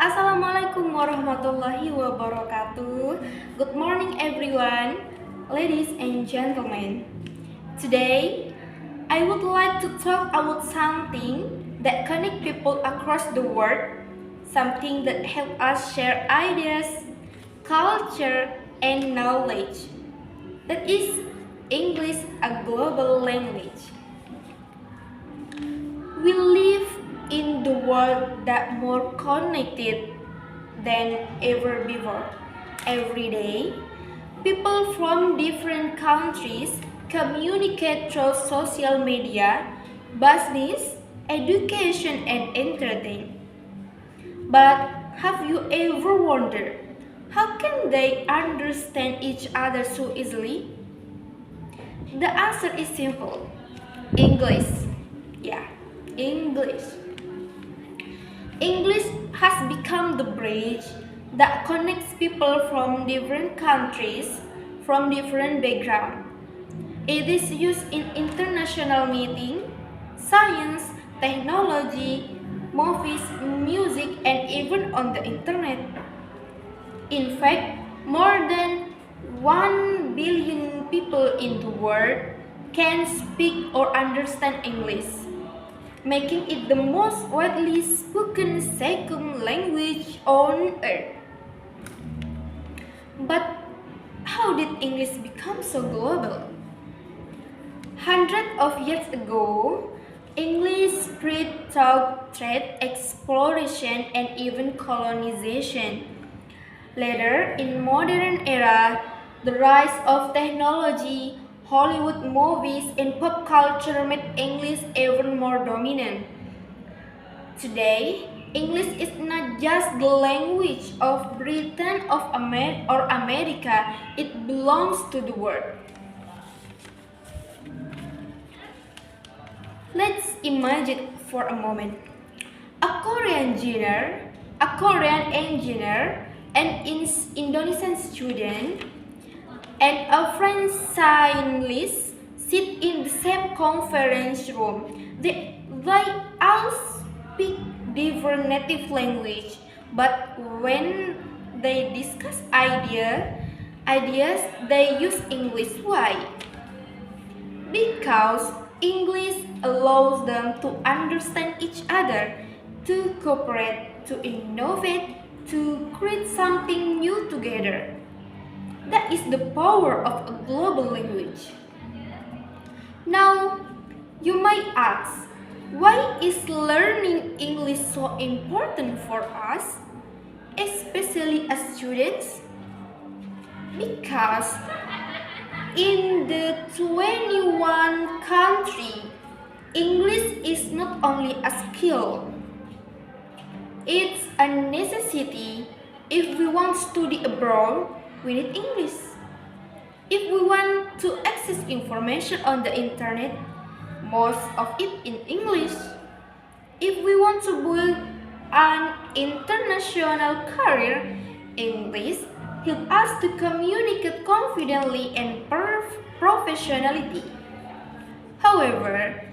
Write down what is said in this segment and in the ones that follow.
Assalamualaikum warahmatullahi wabarakatuh. Good morning everyone, ladies and gentlemen. Today, I would like to talk about something that connects people across the world, something that helps us share ideas, culture, and knowledge. That is English, a global language. We live in the world that more connected than ever before. Every day, people from different countries communicate through social media, business, education, and entertainment. But have you ever wondered how can they understand each other so easily? The answer is simple. English. Yeah, English. English has become the bridge that connects people from different countries, from different backgrounds. It is used in international meetings, science, technology, movies, music, and even on the internet. In fact, more than 1 billion people in the world can speak or understand English, making it the most widely spoken second language on earth. But how did English become so global? Hundreds of years ago, English spread through trade, exploration, and even colonization. Later, in modern era, the rise of technology, Hollywood movies, and pop culture made English even more dominant. Today, English is not just the language of Britain or America, it belongs to the world. Let's imagine for a moment. A Korean engineer, an Indonesian student, and a French scientist sit in the same conference room. They all speak different native language, but when they discuss ideas they use English. Why? Because English allows them to understand each other, to cooperate, to innovate, to create something new together. That is the power of a global language. Now, you might ask, why is learning English so important for us, especially as students? Because in the 21 country, English is not only a skill, it's a necessity. If we want to study abroad, we need English. If we want to access information on the internet, most of it in English. If we want to build an international career, English helps us to communicate confidently and professionally. However,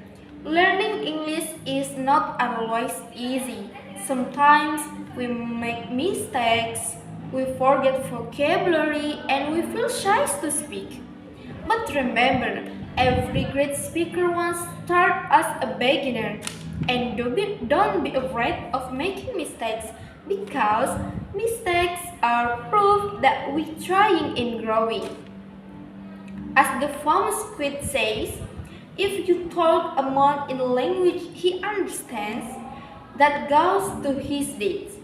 learning English is not always easy. Sometimes we make mistakes, we forget vocabulary, and we feel shy to speak. But remember, every great speaker once started as a beginner. And don't be afraid of making mistakes because mistakes are proof that we're trying and growing. As the famous quote says, if you talk a man in a language he understands, that goes to his deeds,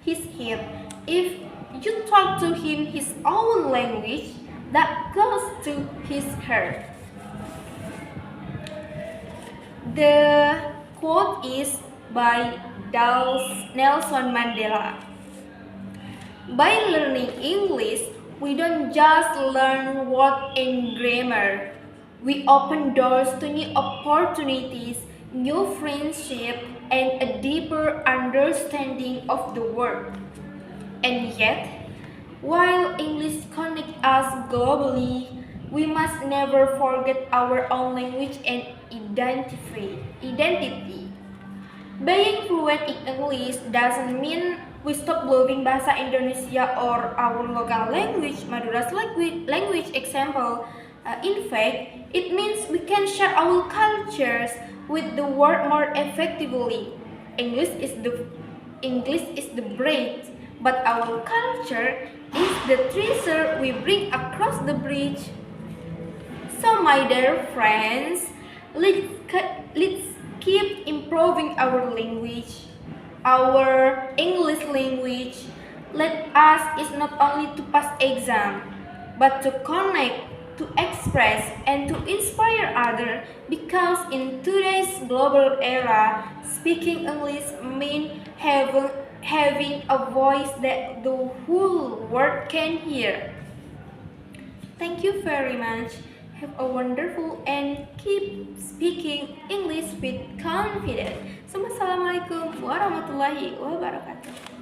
his head. If you talk to him his own language, that goes to his heart. The quote is by Nelson Mandela. By learning English, we don't just learn word and grammar. We open doors to new opportunities, new friendship, and a deeper understanding of the world. And yet, while English connects us globally, we must never forget our own language and identity. Being fluent in English doesn't mean we stop loving Bahasa Indonesia or our local language, Madura's language example. In fact, it means we can share our cultures with the world more effectively. English is the bridge, but our culture is the treasure we bring across the bridge. So, my dear friends, let's keep improving our language, our English language. Let us is not only to pass exam, but to connect, to express, and to inspire others. Because in today's global era, speaking English means having a voice that the whole world can hear. Thank you very much. Have a wonderful and keep speaking English with confidence. Assalamualaikum warahmatullahi wabarakatuh.